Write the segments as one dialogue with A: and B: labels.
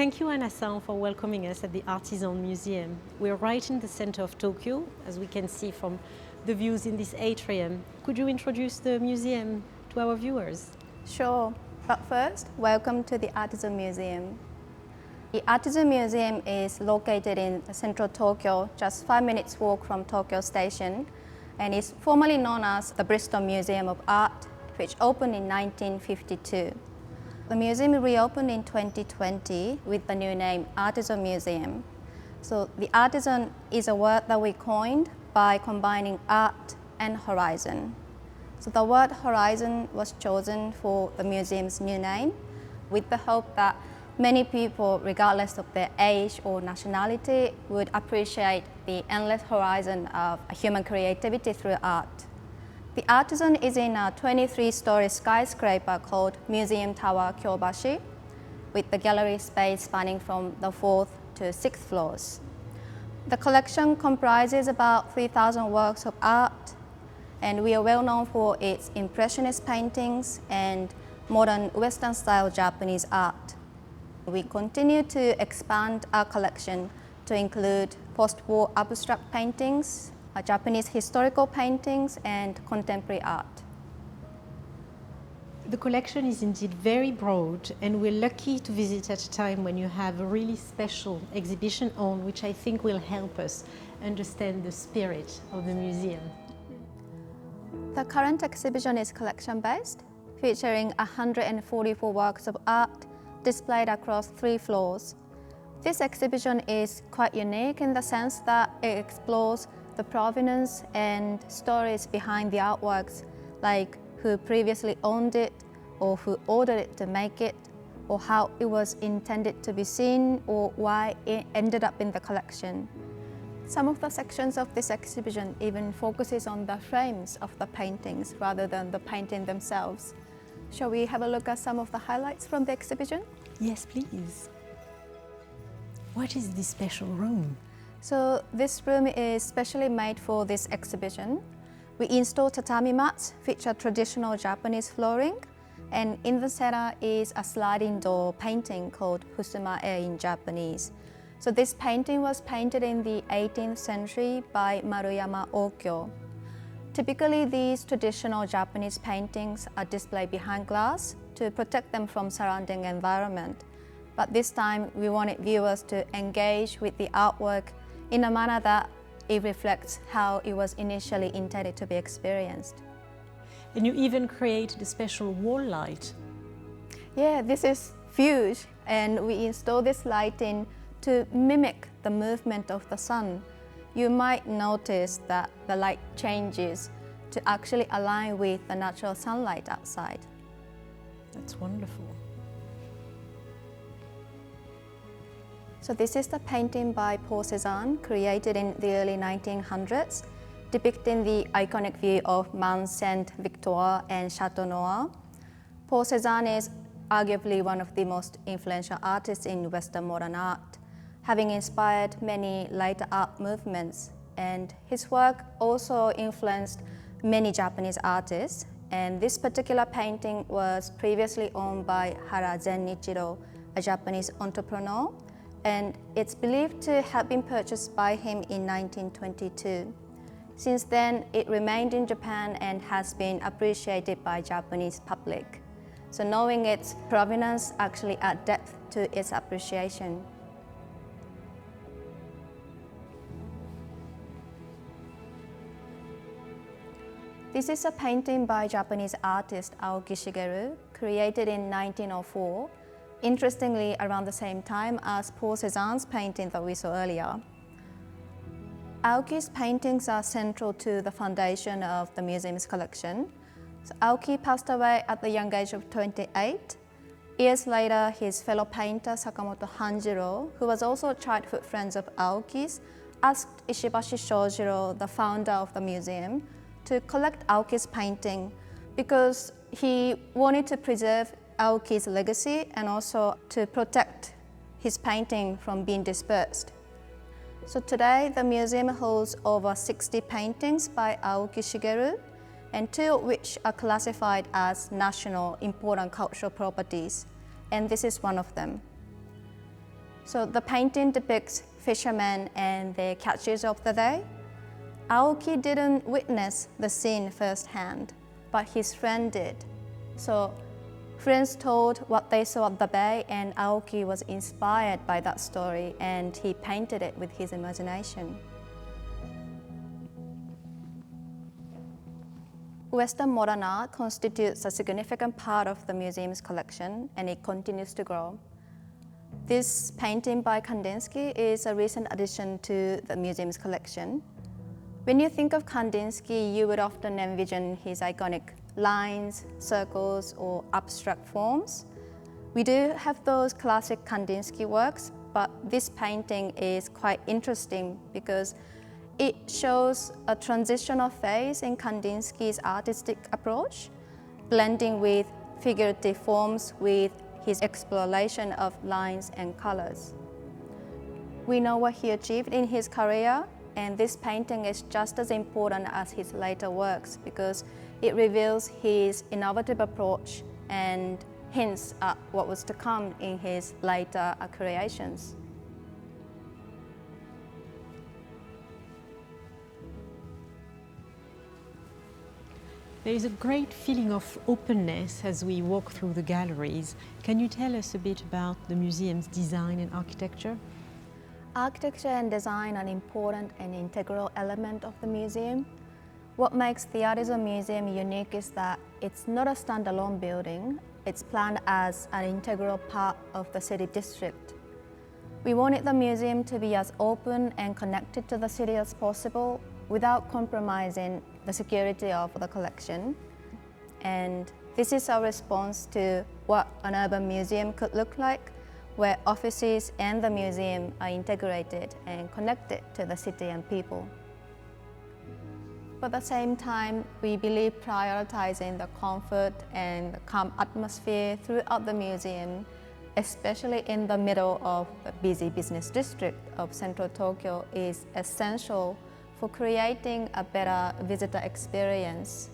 A: Thank you, Anna-san, for welcoming us at the Artizon Museum. We're right in the center of Tokyo, as we can see from the views in this atrium. Could you introduce the museum to our viewers?
B: Sure, but first, welcome to the Artizon Museum. The Artizon Museum is located in central Tokyo, just 5 minutes walk from Tokyo Station, and is formerly known as the Bridgestone Museum of Art, which opened in 1952. The museum reopened in 2020 with the new name Artizon Museum. So the artisan is a word that we coined by combining art and horizon. So the word horizon was chosen for the museum's new name with the hope that many people, regardless of their age or nationality, would appreciate the endless horizon of human creativity through art. The Artizon is in a 23-story skyscraper called Museum Tower Kyobashi, with the gallery space spanning from the 4th to 6th floors. The collection comprises about 3,000 works of art, and we are well known for its impressionist paintings and modern Western-style Japanese art. We continue to expand our collection to include post-war abstract paintings, Japanese historical paintings, and contemporary art.
A: The collection is indeed very broad, and we're lucky to visit at a time when you have a really special exhibition on, which I think will help us understand the spirit of the museum.
B: The current exhibition is collection-based, featuring 144 works of art displayed across 3 floors. This exhibition is quite unique in the sense that it explores the provenance and stories behind the artworks, like who previously owned it, or who ordered it to make it, or how it was intended to be seen, or why it ended up in the collection. Some of the sections of this exhibition even focuses on the frames of the paintings rather than the painting themselves. Shall we have a look at some of the highlights from the exhibition?
A: Yes, please. What is this special room?
B: So this room is specially made for this exhibition. We installed tatami mats, which are traditional Japanese flooring, and in the center is a sliding door painting called Fusumae in Japanese. So this painting was painted in the 18th century by Maruyama Okyo. Typically, these traditional Japanese paintings are displayed behind glass to protect them from surrounding environment. But this time, we wanted viewers to engage with the artwork in a manner that it reflects how it was initially intended to be experienced.
A: And you even created a special wall light.
B: Yeah, this is huge, and we installed this lighting to mimic the movement of the sun. You might notice that the light changes to actually align with the natural sunlight outside.
A: That's wonderful.
B: So this is the painting by Paul Cézanne, created in the early 1900s, depicting the iconic view of Mont Saint-Victor and Chateau Noir. Paul Cézanne is arguably one of the most influential artists in Western modern art, having inspired many later art movements, and his work also influenced many Japanese artists. And this particular painting was previously owned by Hara Zennichiro, a Japanese entrepreneur, and it's believed to have been purchased by him in 1922. Since then, it remained in Japan and has been appreciated by Japanese public. So knowing its provenance actually adds depth to its appreciation. This is a painting by Japanese artist Aoki Shigeru, created in 1904, interestingly around the same time as Paul Cézanne's painting that we saw earlier. Aoki's paintings are central to the foundation of the museum's collection. So Aoki passed away at the young age of 28. Years later, his fellow painter Sakamoto Hanjiro, who was also a childhood friend of Aoki's, asked Ishibashi Shojiro, the founder of the museum, to collect Aoki's painting because he wanted to preserve Aoki's legacy and also to protect his painting from being dispersed. So today, the museum holds over 60 paintings by Aoki Shigeru, and 2 of which are classified as national important cultural properties, and this is one of them. So the painting depicts fishermen and their catches of the day. Aoki didn't witness the scene firsthand, but his friend did. So friends told what they saw at the bay, and Aoki was inspired by that story and he painted it with his imagination. Western modern art constitutes a significant part of the museum's collection, and it continues to grow. This painting by Kandinsky is a recent addition to the museum's collection. When you think of Kandinsky, you would often envision his iconic lines, circles, or abstract forms. We do have those classic Kandinsky works, but this painting is quite interesting because it shows a transitional phase in Kandinsky's artistic approach, blending with figurative forms with his exploration of lines and colors. We know what he achieved in his career, and this painting is just as important as his later works because it reveals his innovative approach and hints at what was to come in his later creations.
A: There is a great feeling of openness as we walk through the galleries. Can you tell us a bit about the museum's design and architecture?
B: Architecture and design are an important and integral element of the museum. What makes the Artizon Museum unique is that it's not a standalone building, it's planned as an integral part of the city district. We wanted the museum to be as open and connected to the city as possible without compromising the security of the collection. And this is our response to what an urban museum could look like, where offices and the museum are integrated and connected to the city and people. But at the same time, we believe prioritizing the comfort and the calm atmosphere throughout the museum, especially in the middle of the busy business district of central Tokyo, is essential for creating a better visitor experience.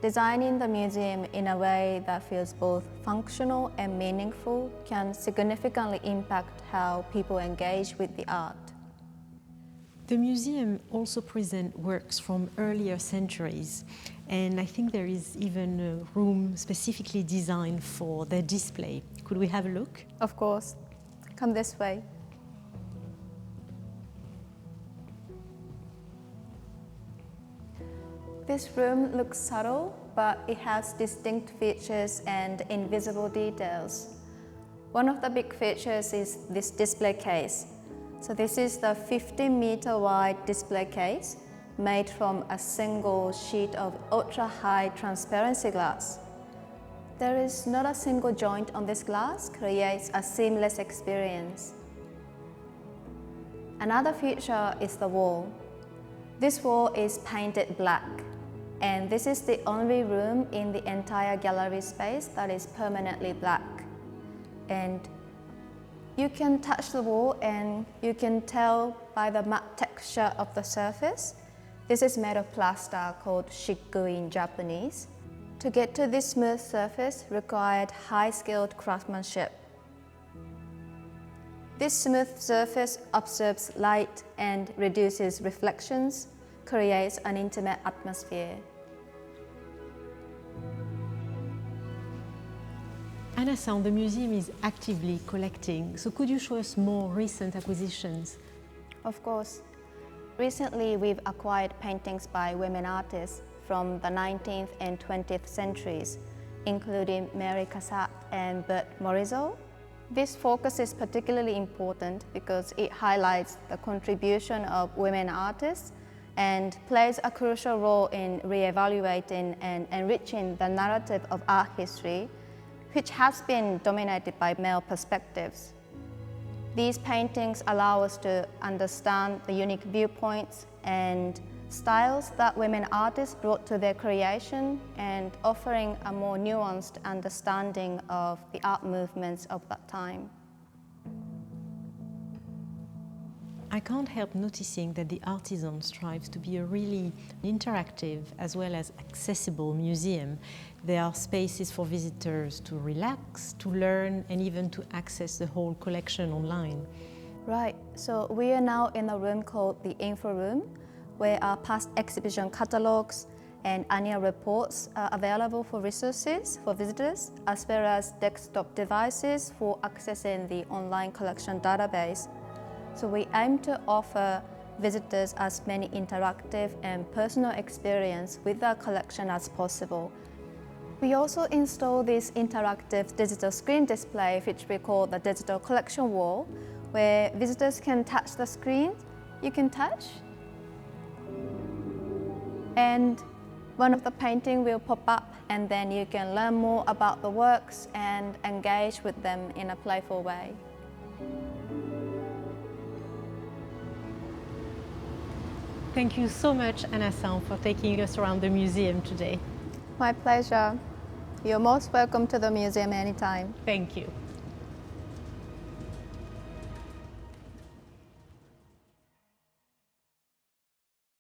B: Designing the museum in a way that feels both functional and meaningful can significantly impact how people engage with the art.
A: The museum also presents works from earlier centuries, and I think there is even a room specifically designed for their display. Could we have a look?
B: Of course. Come this way. This room looks subtle, but it has distinct features and invisible details. One of the big features is this display case. So this is the 50-meter wide display case made from a single sheet of ultra-high transparency glass. There is not a single joint on this glass, creates a seamless experience. Another feature is the wall. This wall is painted black, and this is the only room in the entire gallery space that is permanently black. And you can touch the wall and you can tell by the matte texture of the surface. This is made of plaster called shiku in Japanese. To get to this smooth surface required high-skilled craftsmanship. This smooth surface absorbs light and reduces reflections, creates an intimate atmosphere.
A: Anna-san, the museum is actively collecting, so could you show us more recent acquisitions?
B: Of course. Recently, we've acquired paintings by women artists from the 19th and 20th centuries, including Mary Cassatt and Bert Morisot. This focus is particularly important because it highlights the contribution of women artists and plays a crucial role in re-evaluating and enriching the narrative of art history, which has been dominated by male perspectives. These paintings allow us to understand the unique viewpoints and styles that women artists brought to their creation, and offering a more nuanced understanding of the art movements of that time.
A: I can't help noticing that the Artizon strives to be a really interactive as well as accessible museum. There are spaces for visitors to relax, to learn, and even to access the whole collection online.
B: Right, so we are now in a room called the Info Room, where our past exhibition catalogues and annual reports are available for resources for visitors, as well as desktop devices for accessing the online collection database. So we aim to offer visitors as many interactive and personal experience with our collection as possible. We also install this interactive digital screen display, which we call the digital collection wall, where visitors can touch the screen. You can touch, and one of the paintings will pop up, and then you can learn more about the works and engage with them in a playful way.
A: Thank you so much, Anna-san, for taking us around the museum today.
B: My pleasure. You're most welcome to the museum anytime.
A: Thank you.